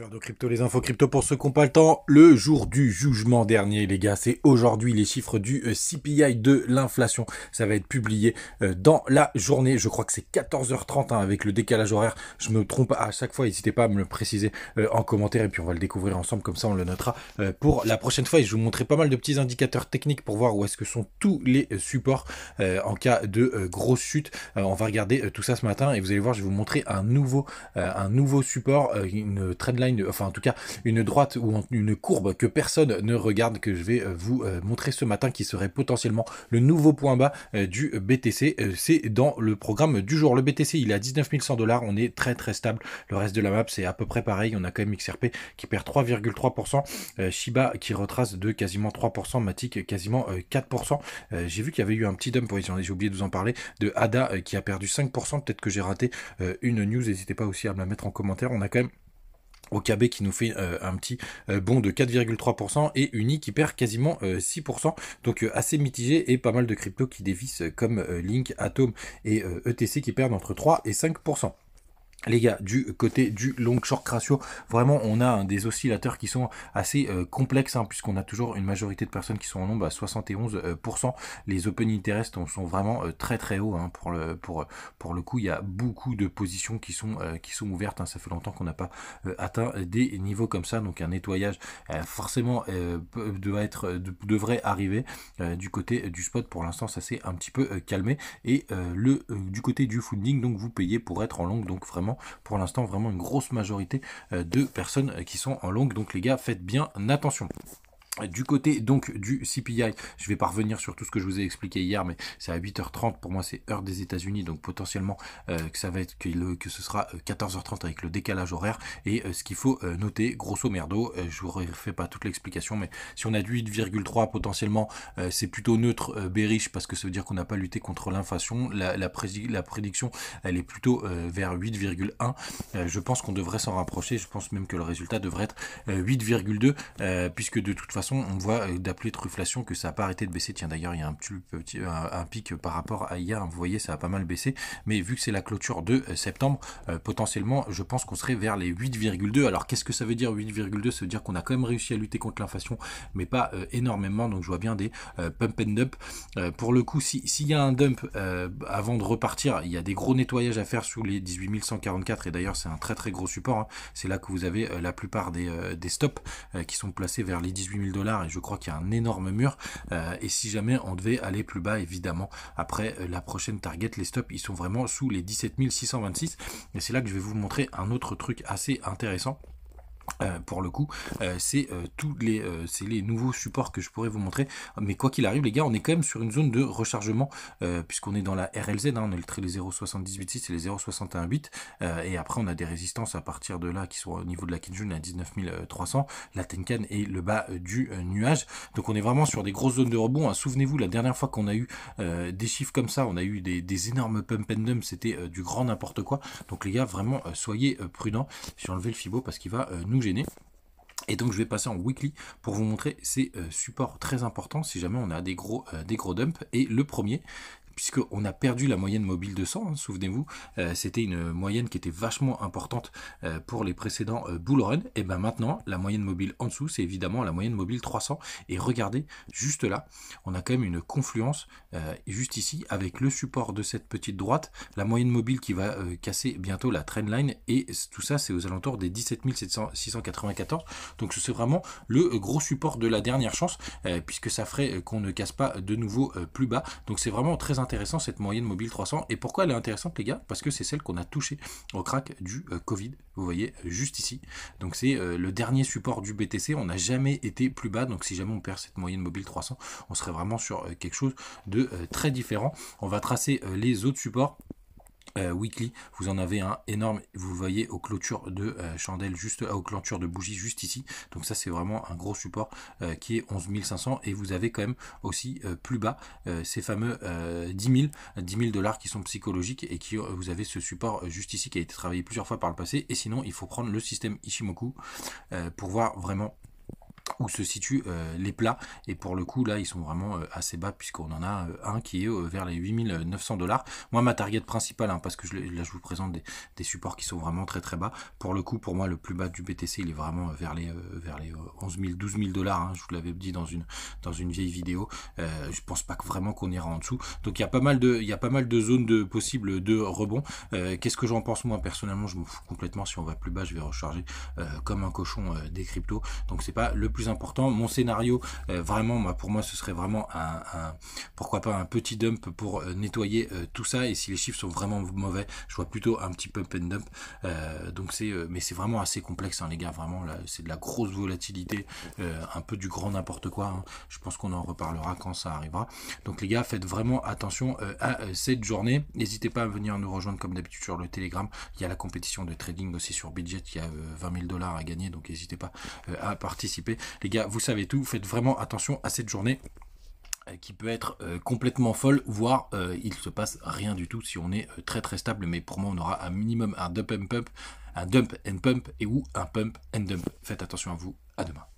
De crypto, les infos crypto pour ceux qui n'ont pas le temps. Le jour du jugement dernier, les gars, c'est aujourd'hui les chiffres du CPI de l'inflation. Ça va être publié dans la journée. Je crois que c'est 14h30 avec le décalage horaire. Je me trompe à chaque fois. N'hésitez pas à me le préciser en commentaire et puis on va le découvrir ensemble. Comme ça, on le notera pour la prochaine fois. Et je vous montrerai pas mal de petits indicateurs techniques pour voir où est-ce que sont tous les supports en cas de grosse chute. On va regarder tout ça ce matin et vous allez voir, je vais vous montrer un nouveau support, une trendline, enfin en tout cas une droite ou une courbe que personne ne regarde, que je vais vous montrer ce matin, qui serait potentiellement le nouveau point bas du BTC. C'est dans le programme du jour. Le BTC il est à 19 100 $, on est très stable. Le reste de la map c'est à peu près pareil. On a quand même XRP qui perd 3,3%, Shiba qui retrace de quasiment 3%, Matic quasiment 4%. J'ai vu qu'il y avait eu un petit dump, j'ai oublié de vous en parler, de ADA qui a perdu 5%. Peut-être que j'ai raté une news, n'hésitez pas aussi à me la mettre en commentaire. On a quand même OKB qui nous fait un petit bond de 4,3% et Uni qui perd quasiment 6%. Donc assez mitigé, et pas mal de cryptos qui dévissent comme Link, Atom et ETC qui perdent entre 3 et 5%. Les gars, du côté du long short ratio, vraiment on a des oscillateurs qui sont assez complexes, puisqu'on a toujours une majorité de personnes qui sont en nombre à 71%. Les open interest sont vraiment très haut, pour le coup. Il y a beaucoup de positions qui sont ouvertes, ça fait longtemps qu'on n'a pas atteint des niveaux comme ça. Donc un nettoyage forcément devrait arriver. Du côté du spot, pour l'instant ça s'est un petit peu calmé, et du côté du funding, donc vous payez pour être en long. Donc vraiment pour l'instant vraiment une grosse majorité de personnes qui sont en longue. Donc les gars, faites bien attention. Du côté donc du CPI, je vais pas revenir sur tout ce que je vous ai expliqué hier, mais c'est à 8h30 pour moi, c'est heure des États-Unis, donc potentiellement que ça va être que ce sera 14h30 avec le décalage horaire. Et ce qu'il faut noter, grosso merdo, je vous refais pas toute l'explication, mais si on a du 8,3 potentiellement, c'est plutôt neutre, bearish, parce que ça veut dire qu'on n'a pas lutté contre l'inflation. La prédiction elle est plutôt vers 8,1. Je pense qu'on devrait s'en rapprocher. Je pense même que le résultat devrait être 8,2, puisque de toute façon on voit d'appeler trufflation que ça n'a pas arrêté de baisser. Tiens, d'ailleurs il y a un pic par rapport à hier, vous voyez ça a pas mal baissé, mais vu que c'est la clôture de septembre, potentiellement je pense qu'on serait vers les 8,2. Alors qu'est-ce que ça veut dire 8,2? Ça veut dire qu'on a quand même réussi à lutter contre l'inflation, mais pas énormément. Donc je vois bien des pump and dump. Pour le coup, s'il y a un dump avant de repartir, il y a des gros nettoyages à faire sous les 18 144, et d'ailleurs c'est un très gros support, c'est là que vous avez la plupart des stops qui sont placés vers les 18 000 $, et je crois qu'il y a un énorme mur. Et si jamais on devait aller plus bas, évidemment après la prochaine target, les stops ils sont vraiment sous les 17 626, et c'est là que je vais vous montrer un autre truc assez intéressant. Pour le coup, c'est les nouveaux supports que je pourrais vous montrer. Mais quoi qu'il arrive les gars, on est quand même sur une zone de rechargement, puisqu'on est dans la RLZ, on a les 0,786 et les 0,618, et après on a des résistances à partir de là qui sont au niveau de la Kinjun à 19 300, la Tenkan et le bas du nuage. Donc on est vraiment sur des grosses zones de rebond, Souvenez-vous, la dernière fois qu'on a eu des chiffres comme ça, on a eu des énormes pump and dump, c'était du grand n'importe quoi. Donc les gars, vraiment soyez prudents. Je vais enlever le Fibo parce qu'il va nous gêner. Et donc je vais passer en weekly pour vous montrer ces supports très importants si jamais on a des gros dumps. Et le premier, puisqu'on a perdu la moyenne mobile de 100, souvenez-vous, c'était une moyenne qui était vachement importante pour les précédents bull run. Et ben maintenant, la moyenne mobile en dessous, c'est évidemment la moyenne mobile 300. Et regardez, juste là, on a quand même une confluence juste ici, avec le support de cette petite droite, la moyenne mobile qui va casser bientôt la trendline, et tout ça, c'est aux alentours des 17 694. Donc c'est vraiment le gros support de la dernière chance, puisque ça ferait qu'on ne casse pas de nouveau plus bas. Donc c'est vraiment très intéressant cette moyenne mobile 300. Et pourquoi elle est intéressante les gars? Parce que c'est celle qu'on a touchée au crack du Covid, vous voyez juste ici. Donc c'est le dernier support du BTC, on n'a jamais été plus bas. Donc si jamais on perd cette moyenne mobile 300, on serait vraiment sur quelque chose de très différent. On va tracer les autres supports. Weekly, vous en avez un énorme, vous voyez aux clôtures de chandelle, juste aux clôtures de bougies juste ici. Donc ça c'est vraiment un gros support qui est 11 500, et vous avez quand même aussi plus bas ces fameux 10 000 $ qui sont psychologiques, et qui vous avez ce support juste ici qui a été travaillé plusieurs fois par le passé. Et sinon il faut prendre le système Ishimoku pour voir vraiment où se situent les plats, et pour le coup là ils sont vraiment assez bas, puisqu'on en a un qui est vers les 8 900 $. Moi ma target principale, hein, parce que là je vous présente des supports qui sont vraiment très très bas. Pour le coup, pour moi le plus bas du BTC il est vraiment vers les 11 000 12 000 $, hein, je vous l'avais dit dans une vieille vidéo. Je pense pas vraiment qu'on ira en dessous, donc il y a pas mal de zones possibles de rebond. Qu'est-ce que j'en pense moi personnellement? Je m'en fous complètement. Si on va plus bas, je vais recharger comme un cochon des cryptos, donc c'est pas le plus important. Mon scénario, vraiment, pour moi, ce serait vraiment pourquoi pas un petit dump pour nettoyer tout ça. Et si les chiffres sont vraiment mauvais, je vois plutôt un petit pump and dump. Donc mais c'est vraiment assez complexe, hein, les gars. Vraiment, là, c'est de la grosse volatilité, un peu du grand n'importe quoi, hein. Je pense qu'on en reparlera quand ça arrivera. Donc les gars, faites vraiment attention à cette journée. N'hésitez pas à venir nous rejoindre comme d'habitude sur le Telegram. Il y a la compétition de trading aussi sur Budget. Il y a 20 000 $ à gagner, donc n'hésitez pas à participer. Les gars, vous savez tout, faites vraiment attention à cette journée qui peut être complètement folle, voire il se passe rien du tout si on est très très stable. Mais pour moi on aura un minimum un dump and pump, et ou un pump and dump. Faites attention à vous, à demain.